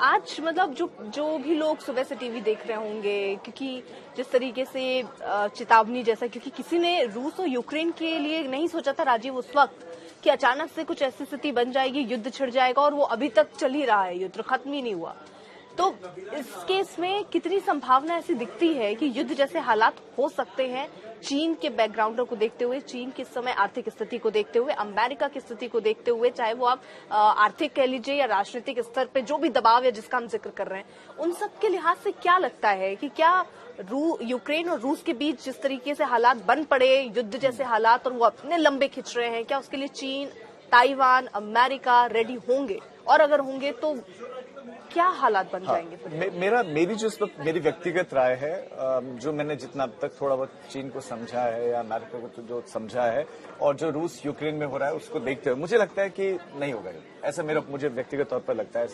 आज मतलब जो भी लोग सुबह से टीवी देख रहे होंगे, क्योंकि जिस तरीके से चेतावनी जैसा, क्योंकि किसी ने रूस और यूक्रेन के लिए नहीं सोचा था राजीव उस वक्त कि अचानक से कुछ ऐसी स्थिति बन जाएगी, युद्ध छिड़ जाएगा, और वो अभी तक चल ही रहा है, युद्ध खत्म ही नहीं हुआ। तो इस केस में कितनी संभावना ऐसी दिखती है कि युद्ध जैसे हालात हो सकते हैं, चीन के बैकग्राउंडर को देखते हुए, चीन की इस समय आर्थिक स्थिति को देखते हुए, अमेरिका की स्थिति को देखते हुए, चाहे वो आप आर्थिक कह लीजिए या राजनीतिक स्तर पे जो भी दबाव है जिसका हम जिक्र कर रहे हैं, उन सब के लिहाज से क्या लगता है कि क्या यूक्रेन और रूस के बीच जिस तरीके से हालात बन पड़े, युद्ध जैसे हालात, और वो अपने लंबे खिंच रहे हैं, क्या उसके लिए चीन, ताइवान, अमेरिका रेडी होंगे? और अगर होंगे तो क्या हालात बन जाएंगे? मेरी जो इस वक्त मेरी व्यक्तिगत राय है, जो मैंने जितना अब तक थोड़ा बहुत चीन को समझा है या अमेरिका को जो समझा है, और जो रूस यूक्रेन में हो रहा है उसको देखते हुए मुझे लगता है कि नहीं होगा। ऐसा मुझे व्यक्तिगत तौर पर लगता है,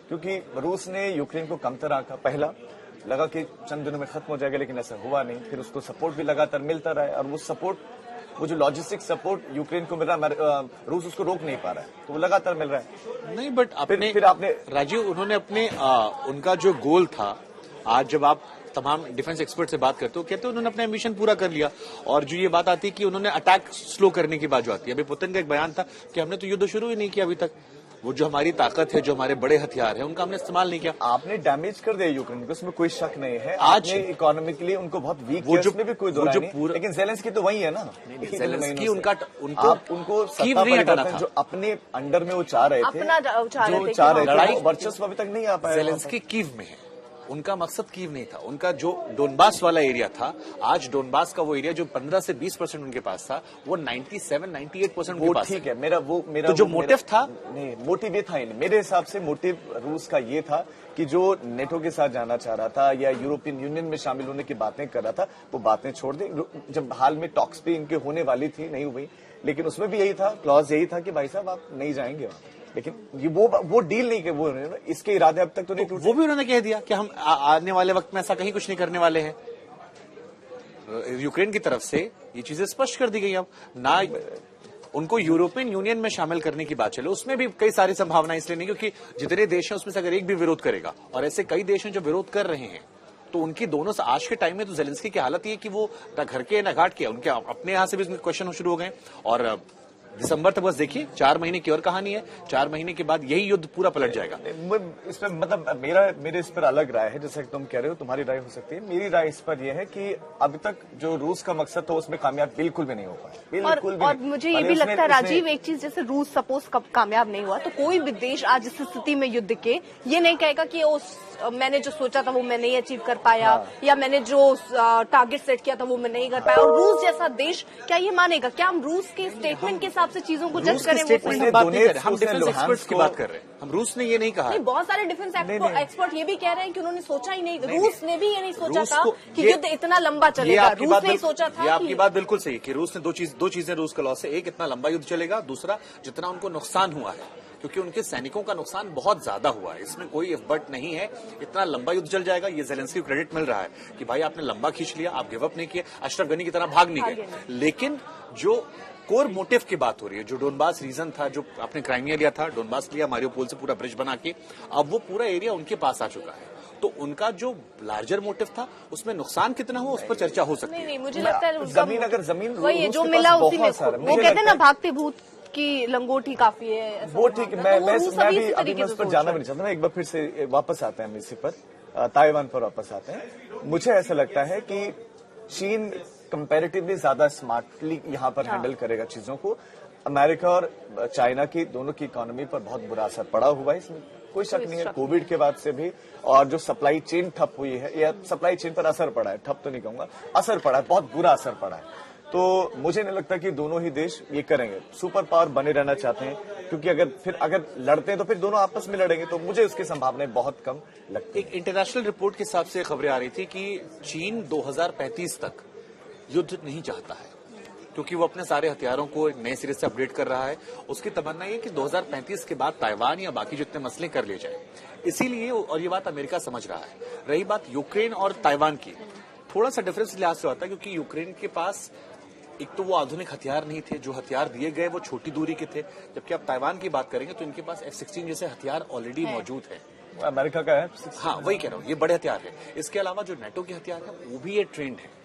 क्योंकि रूस ने यूक्रेन को कमतर आंका। पहला लगा कि चंद दिनों में खत्म हो जाएगा, लेकिन ऐसा हुआ नहीं। फिर उसको सपोर्ट भी लगातार मिलता रहा है, और वो जो लॉजिस्टिक सपोर्ट यूक्रेन को मिल रहा है, रूस उसको रोक नहीं पा रहा है, तो वो लगातार मिल रहा है। नहीं, बट फिर आपने राजीव, उन्होंने अपने उनका जो गोल था, आज जब आप तमाम डिफेंस एक्सपर्ट से बात करते हो, कहते हैं उन्होंने अपना एम्बिशन पूरा कर लिया। और जो ये बात आती है कि उन्होंने अटैक स्लो करने की बात जो आती है, अभी पुतिन का एक बयान था कि हमने तो युद्ध शुरू ही नहीं किया अभी तक, वो जो हमारी ताकत है, जो हमारे बड़े हथियार है, उनका हमने इस्तेमाल नहीं किया। आपने डैमेज कर दिया यूक्रेन को, उसमें कोई शक नहीं है। आज इकोनॉमिकली उनको बहुत वीक किया, उसमें भी कोई दो राय नहीं, लेकिन ज़ेलेंस्की तो वही है ना। ज़ेलेंस्की उनको सत्ता परिवर्तन जो अपने अंडर में वो चाह रहे थे, जो चाह रहे थे, वर्चस्व अभी तक नहीं आ पाया। ज़ेलेंस्की कीव में है, उनका मकसद कीव नहीं था, उनका जो डोनबास वाला एरिया था, आज डोनबास का वो एरिया जो 15 से 20% उनके पास था, वो 97-98% उनके पास। ठीक है, मेरा तो जो मोटिव था, नहीं, मोटिव ये था ही नहीं मेरे हिसाब से। मोटिव रूस का ये था कि जो नेटो के साथ जाना चाह रहा था या यूरोपियन यूनियन में शामिल होने की बातें कर रहा था, वो बातें छोड़ दे। जब हाल में टॉक्स भी इनके होने वाली थी, नहीं हुई, लेकिन उसमें भी यही था, क्लॉज यही था कि भाई साहब आप नहीं जाएंगे वहां। लेकिन ये वो डील नहीं कि वो इसके इरादे अब तक तो नहीं टूटे। वो भी उन्होंने कह दिया कि हम आने वाले वक्त में ऐसा कहीं कुछ नहीं करने वाले हैं। यूक्रेन की तरफ से ये चीजें स्पष्ट कर दी गई। अब ना उनको यूरोपियन यूनियन में शामिल करने की बात चले, उसमें भी कई सारी संभावनाएं इसलिए नहीं, क्योंकि जितने देश हैं उसमें से अगर एक भी विरोध करेगा, और ऐसे कई देश हैं जो विरोध कर रहे हैं, तो उनकी दोनों से आज के टाइम में तो ज़ेलेंस्की की हालत ये है कि वो ना घर के ना घाट के, उनके अपने यहां से भी क्वेश्चन शुरू हो गए। और दिसंबर तक बस देखिए, 4 महीने की और कहानी है, 4 महीने के बाद यही युद्ध पूरा पलट जाएगा। इसमें मतलब मेरे इस पर अलग राय है, जैसे तुम कह रहे हो, तुम्हारी राय हो सकती है। मेरी राय इस पर यह है कि अब तक जो रूस का मकसद था उसमें कामयाब बिल्कुल भी नहीं हो पाया, बिल्कुल भी। और मुझे ये भी लगता है राजीव, एक चीज, जैसे रूस सपोज कामयाब नहीं हुआ, तो कोई भी देश आज इस स्थिति में युद्ध के ये नहीं कहेगा कि मैंने जो सोचा था वो मैं नहीं अचीव कर पाया, या मैंने जो टारगेट सेट किया था वो मैं नहीं कर पाया। और रूस जैसा देश क्या ये मानेगा? क्या हम रूस के स्टेटमेंट के हिसाब से चीजों को जज करें? हम डिफेंस एक्सपर्ट्स की बात कर रहे हैं, हम रूस ने ये नहीं कहा। नहीं, बहुत सारे डिफेंस एक्सपर्ट ये भी कह रहे हैं कि उन्होंने सोचा ही नहीं, रूस ने भी ये नहीं सोचा था कि युद्ध इतना लंबा चलेगा। रूस ने सोचा था। ये आपकी बात बिल्कुल सही कि रूस ने दो चीजें रूस का लॉस है, एक इतना लंबा युद्ध चलेगा, दूसरा जितना उनको नुकसान हुआ है, क्योंकि उनके सैनिकों का नुकसान बहुत ज्यादा हुआ है, इसमें कोई बट नहीं है। इतना लंबा युद्ध चल जाएगा, ये ज़ेलेंस्की को क्रेडिट मिल रहा है कि भाई आपने लंबा खींच लिया, आप गिव अप नहीं किए, अशरफ गनी की तरह भाग नहीं गए। लेकिन जो कोर मोटिव की बात हो रही है, जो डोनबास रीजन था, जो आपने क्राइमिया लिया था, डोनबास लिया, मारियोपोल से पूरा ब्रिज बना के, अब वो पूरा एरिया उनके पास आ चुका है। तो उनका जो लार्जर मोटिव था, उसमें नुकसान कितना हो उस पर चर्चा हो सकती है। नहीं, मुझे लगता है जमीन वही जो मिला उसी में, वो कहते हैं ना भागते भूत की लंगोटी काफी है, वो ठीक है। मैं भी उस पर जाना भी नहीं चाहता। मैं एक बार फिर से वापस आते हैं इसी पर, ताइवान पर वापस आते हैं। मुझे ऐसा लगता है कि चीन कंपैरेटिवली ज्यादा स्मार्टली यहाँ पर हैंडल करेगा चीजों को। अमेरिका और चाइना की दोनों की इकोनॉमी पर बहुत बुरा असर पड़ा हुआ है, इसमें कोई शक नहीं है, कोविड के बाद से भी। और जो सप्लाई चेन ठप हुई है, या सप्लाई चेन पर असर पड़ा है, ठप तो नहीं कहूंगा, असर पड़ा है, बहुत बुरा असर पड़ा है। तो मुझे नहीं लगता कि दोनों ही देश ये करेंगे, सुपर पावर बने रहना चाहते हैं, क्योंकि अगर लड़ते हैं तो फिर दोनों आपस में लड़ेंगे, तो मुझे उसकी संभावनाएं बहुत कम लगती है। एक इंटरनेशनल रिपोर्ट के हिसाब से खबरें आ रही थी कि चीन 2035 तक युद्ध नहीं चाहता है, क्योंकि वो अपने सारे हथियारों को एक नए सिरे से अपडेट कर रहा है। उसकी तमन्ना ये कि 2035 के बाद ताइवान या बाकी जितने मसले कर लिए जाए, इसीलिए, और ये बात अमेरिका समझ रहा है। रही बात यूक्रेन और ताइवान की, थोड़ा सा डिफरेंस लिहाज से होता है, क्योंकि यूक्रेन के पास एक तो वो आधुनिक हथियार नहीं थे, जो हथियार दिए गए वो छोटी दूरी के थे, जबकि आप ताइवान की बात करेंगे तो इनके पास F-16 जैसे हथियार ऑलरेडी मौजूद है। अमेरिका का है। हाँ, वही कह रहा हूँ, ये बड़े हथियार है। इसके अलावा जो नेटो के हथियार है वो भी ये ट्रेंड है।